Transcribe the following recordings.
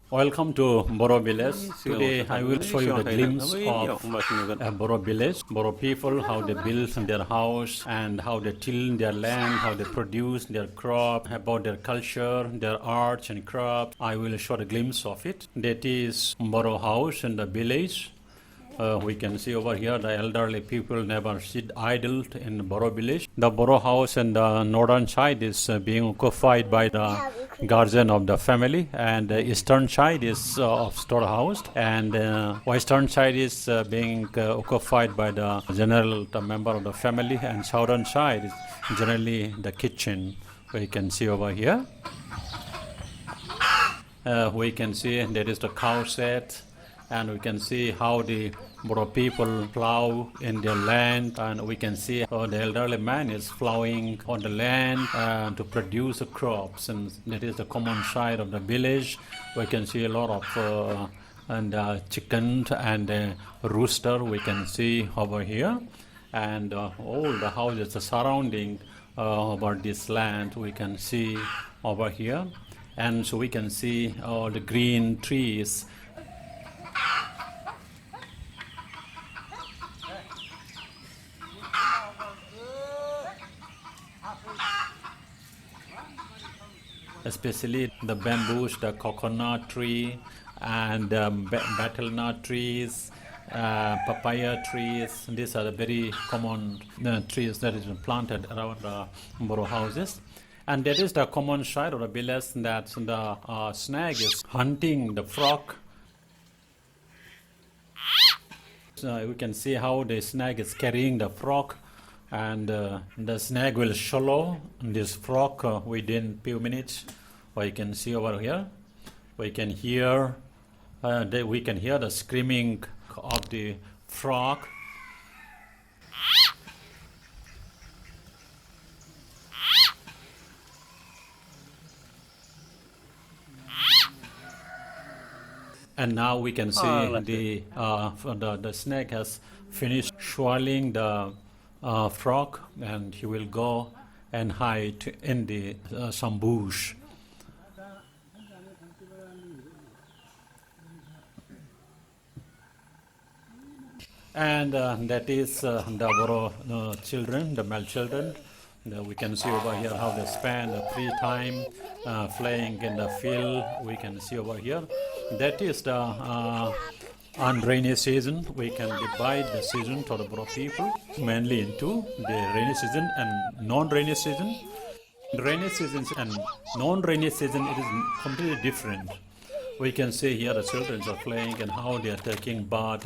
Welcome to Boro Village. Today I will show you the glimpse of Boro Village, Boro people, how they build their house and how they till their land, how they produce their crop, about their culture, their arts and crafts. I will show a glimpse of it. That is Boro house in the village. We can see over here the elderly people never sit idle in Boro village. The Boro house in the northern side is being occupied by the guardian of the family, and the eastern side is of storehouse, and western side is being occupied by the general the member of the family, and southern side is generally the kitchen. We can see over here. We can see there is the cow shed, and we can see how the Boro people plow in their land, and we can see how the elderly man is plowing on the land to produce the crops, and that is the common side of the village. We can see a lot of chicken and rooster we can see over here, and all the houses surrounding about this land we can see over here, and so we can see all the green trees. Especially the bamboos, the coconut tree, and betel nut trees, papaya trees. These are the very common trees that is planted around the Boro houses. And that is the common side of the village, that the snake is hunting the frog. We can see how the snake is carrying the frog, and the snake will swallow this frog within few minutes. We can see over here. We can hear the screaming of the frog. And now we can see the snake has finished swallowing the frog, and he will go and hide in the some bush. And that is the Boro children, the male children. We can see over here how they spend the free time playing in the field. We can see over here. That is the on rainy season. We can divide the season for the Boro people mainly into the rainy season and non-rainy season. Rainy season and non-rainy season, it is completely different. We can see here the children are playing and how they are taking bath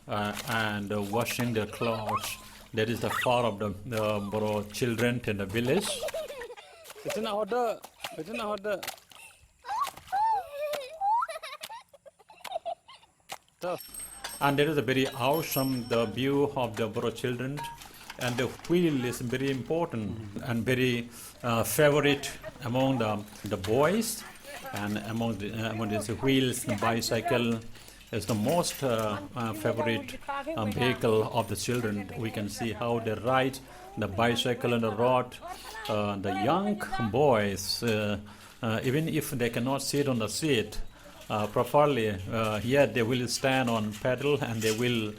and washing their clothes. That is the part of the Boro children in the village. It's an order. It's an order. And there is a very awesome the view of the Boro children, and the wheel is very important and very favorite among the boys, and among these wheels, the bicycle is the most favorite vehicle of the children. We can see how they ride the bicycle on the road. The young boys, even if they cannot sit on the seat properly, yet they will stand on pedal, and they will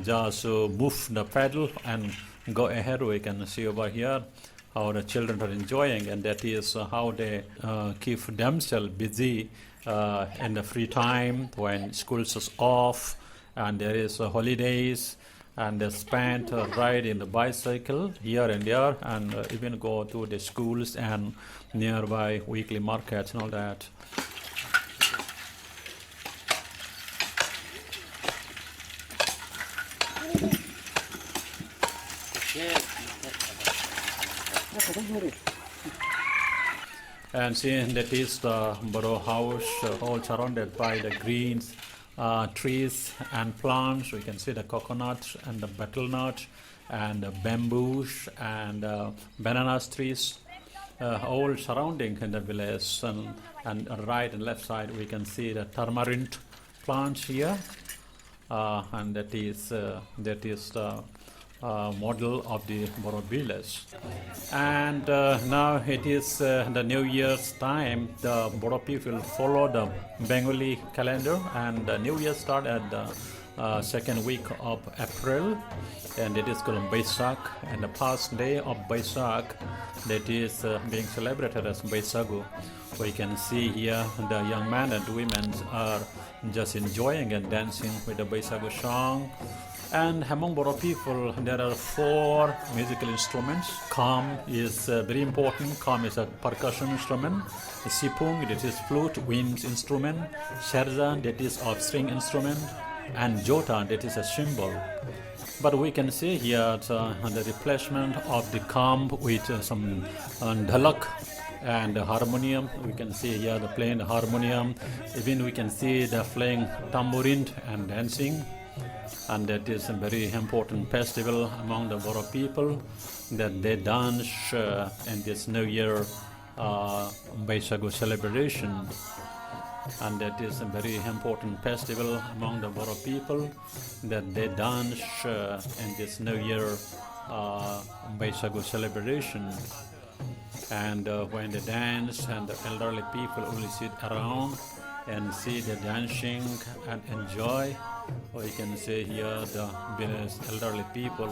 just move the pedal and go ahead. We can see over here how the children are enjoying, and that is how they keep themselves busy in the free time when schools is off and there is holidays, and they spend riding the bicycle here and there, and even go to the schools and nearby weekly markets and all that. And see, that is the Boro house, all surrounded by the green trees and plants. We can see the coconut and the betel nut and the bamboos and banana trees, all surrounding in the village. And right and left side we can see the tamarind plants here, and that is the model of the Boro village. And now it is the New Year's time. The Boro people follow the Bengali calendar, and the New Year start at the second week of April, and it is called Baisak. And the past day of Baisak, that is being celebrated as Baisagu. We can see here the young men and women are just enjoying and dancing with the Baisagu song. And among Boro people, there are 4 musical instruments. Kam is very important. Kam is a percussion instrument. Sipung, that is flute, wind instrument. Sherja, that is a string instrument. And Jota, that is a cymbal. But we can see here the replacement of the kam with some dhalak and the harmonium. We can see here the playing the harmonium. Even we can see the playing tambourine and dancing. And that is a very important festival among the Boro people, that they dance in this New Year Baisagu celebration. And that is a very important festival among the Boro people, that they dance in this New Year Baisagu celebration. And when they dance, and the elderly people will sit around and see the dancing and enjoy. We can see here the elderly people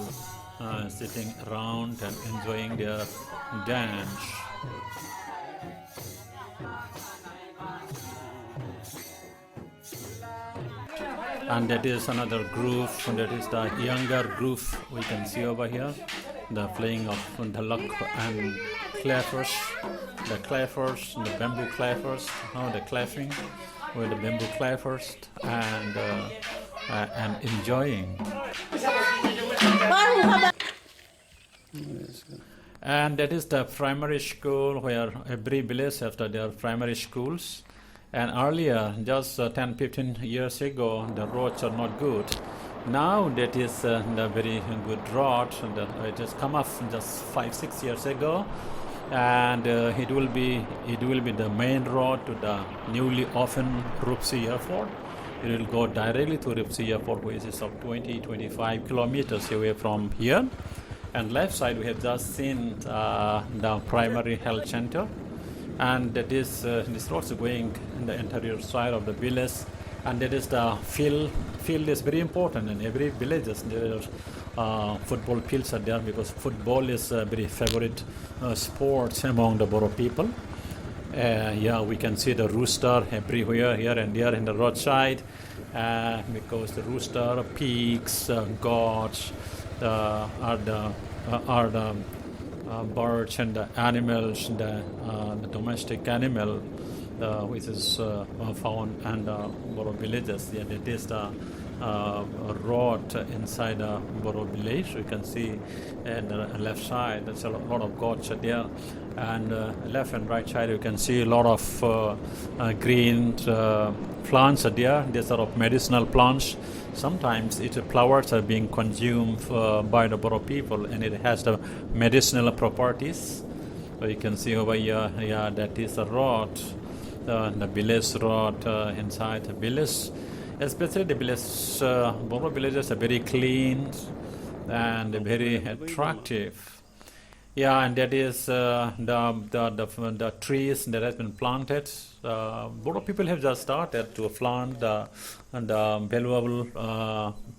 sitting around and enjoying their dance. And that is another group, that is the younger group we can see over here, the playing of dhalak and clappers, the clappers, the bamboo clappers, the clapping with the bamboo clappers and enjoying. And that is the primary school where every village has their primary schools. And earlier, just 10-15 years ago, the roads are not good. Now that is the very good road. It has come up just 5-6 years ago, and it will be the main road to the newly opened Rupsi Airport. It will go directly to Rupsi Airport, which is of 20-25 kilometers away from here. And left side, we have just seen the primary health center. And that is this road is going in the interior side of the village, and that is the field. Field is very important in every village. There are football fields are there, because football is a very favorite sport among the Boro people. Yeah, we can see the rooster everywhere, here and there in the roadside, because the rooster, pigs, goats are the birds and the animals, the domestic animal, which is found in the Boro villages. Yeah, that is the road inside the Boro village. You can see on the left side, there's a lot of goats there. And left and right side, you can see a lot of green plants are there. These are of medicinal plants. Sometimes its flowers are being consumed by the Boro people, and it has the medicinal properties. So you can see over here, yeah, that is the road, the village road inside the village. Especially the village, Boro villages are very clean and very attractive. Yeah, and that is the trees that has been planted. Boro people have just started to plant the valuable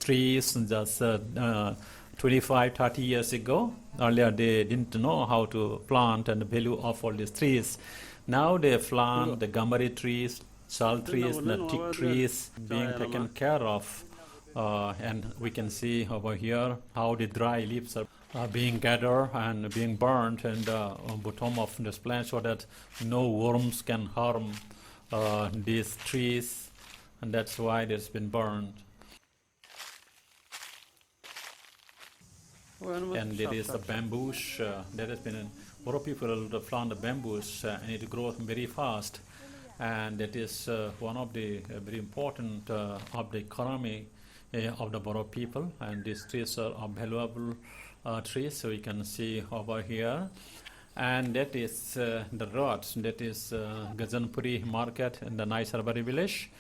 trees just 25-30 years ago. Earlier they didn't know how to plant and the value of all these trees. Now they plant the gambari trees, sal trees, the teak trees being taken care of. And we can see over here how the dry leaves are being gathered and being burned in the bottom of this plant, so that no worms can harm these trees, and that's why it has been burned. And there is the bamboos that has been, Boro people plant the bamboos and it grows very fast, and that is one of the very important of the economy of the Boro people. And these trees are valuable trees, so you can see over here. And that is the road, that is Gajanpuri market in the Naisarbari village.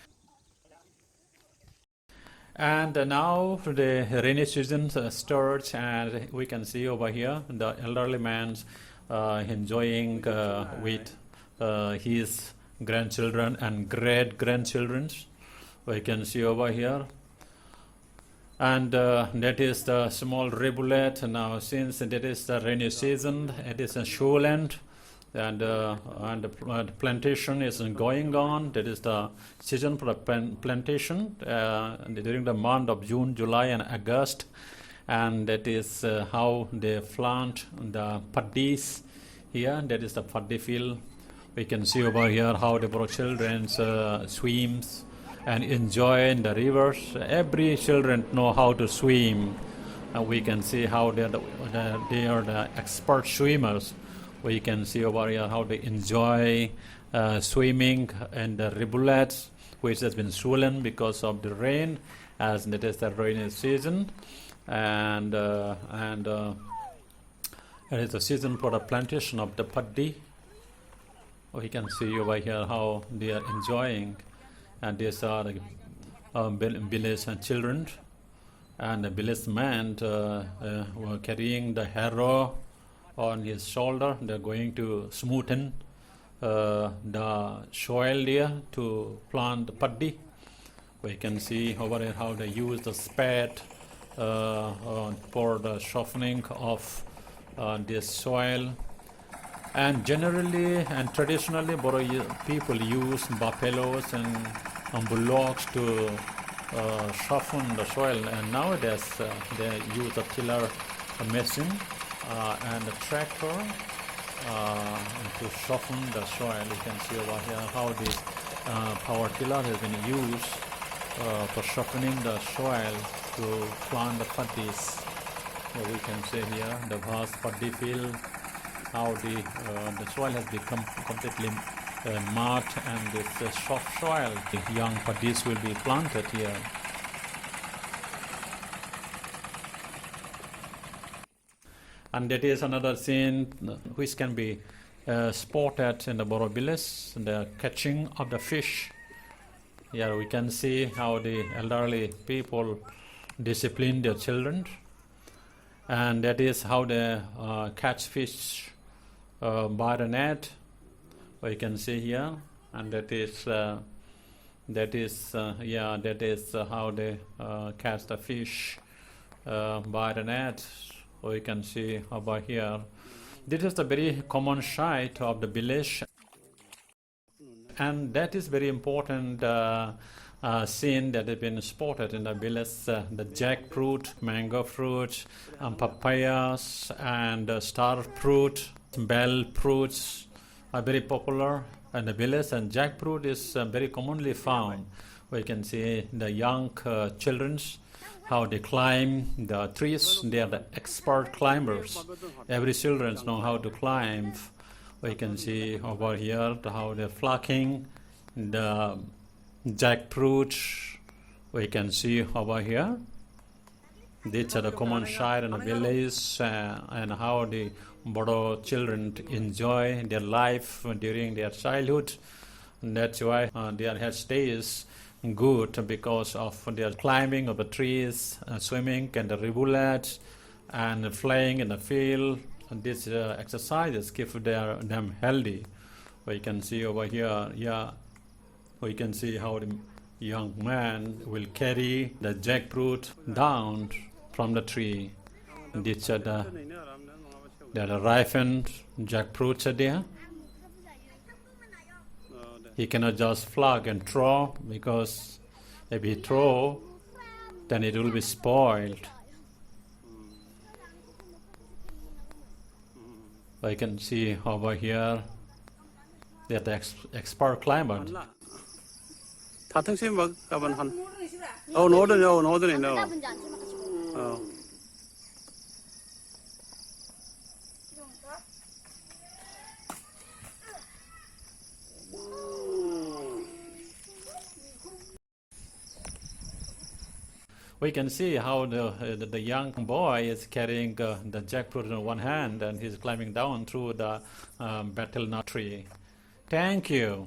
And now the rainy season starts, and we can see over here the elderly man's enjoying with his grandchildren and great grandchildren. We can see over here, and that is the small rivulet. Now, since that is the rainy season, it is a shoreland, and the plantation is going on. That is the season for the plantation during the month of June, July, and August, and that is how they plant the paddies here. That is the paddy field. We can see over here how the children swims and enjoy in the rivers. Every children know how to swim. We can see how they are the expert swimmers. We can see over here how they enjoy swimming in the rivulets, which has been swollen because of the rain, as it is the rainy season, and it is the season for the plantation of the paddy. We can see over here how they are enjoying, and these are the village children, and the village man were carrying the harrow on his shoulder. They're going to smoothen the soil there to plant the paddy. We can see over here how they use the spade for the softening of this soil. And generally and traditionally, Boro people use buffaloes and bullocks to soften the soil. And nowadays, they use a tiller machine and a tractor to soften the soil. You can see over here how this power tiller has been used for softening the soil to plant the paddies. So we can see here the vast paddy field, how the soil has become completely mud, and this soft soil. The young paddies will be planted here. And that is another scene which can be spotted in the Boro village, the catching of the fish. Here we can see how the elderly people discipline their children, and that is how they catch fish by the net. We can see here, and that is how they catch the fish by the net. We can see over here. This is the very common sight of the village, and that is very important scene that has been spotted in the village. The jackfruit, mango fruit, papayas, and star fruit, bell fruits are very popular in the village, and jackfruit is very commonly found. We can see the young children, how they climb the trees. They are the expert climbers. Every children know how to climb. We can see over here how they're plucking the jackfruit. We can see over here. These are the common sight in the village, and how the Bodo children enjoy their life during their childhood. And that's why their health stays good, because of their climbing of the trees, swimming in the rivulets, and playing in the field. And these exercises keep them healthy. We can see over here, we can see how the young man will carry the jackfruit down from the tree. These are the ripened jackfruits are there. He cannot just pluck and throw, because if he throw, then it will be spoiled. I can see over here that the expert climber. We can see how the young boy is carrying the jackfruit in one hand, and he's climbing down through the betel nut tree. Thank you.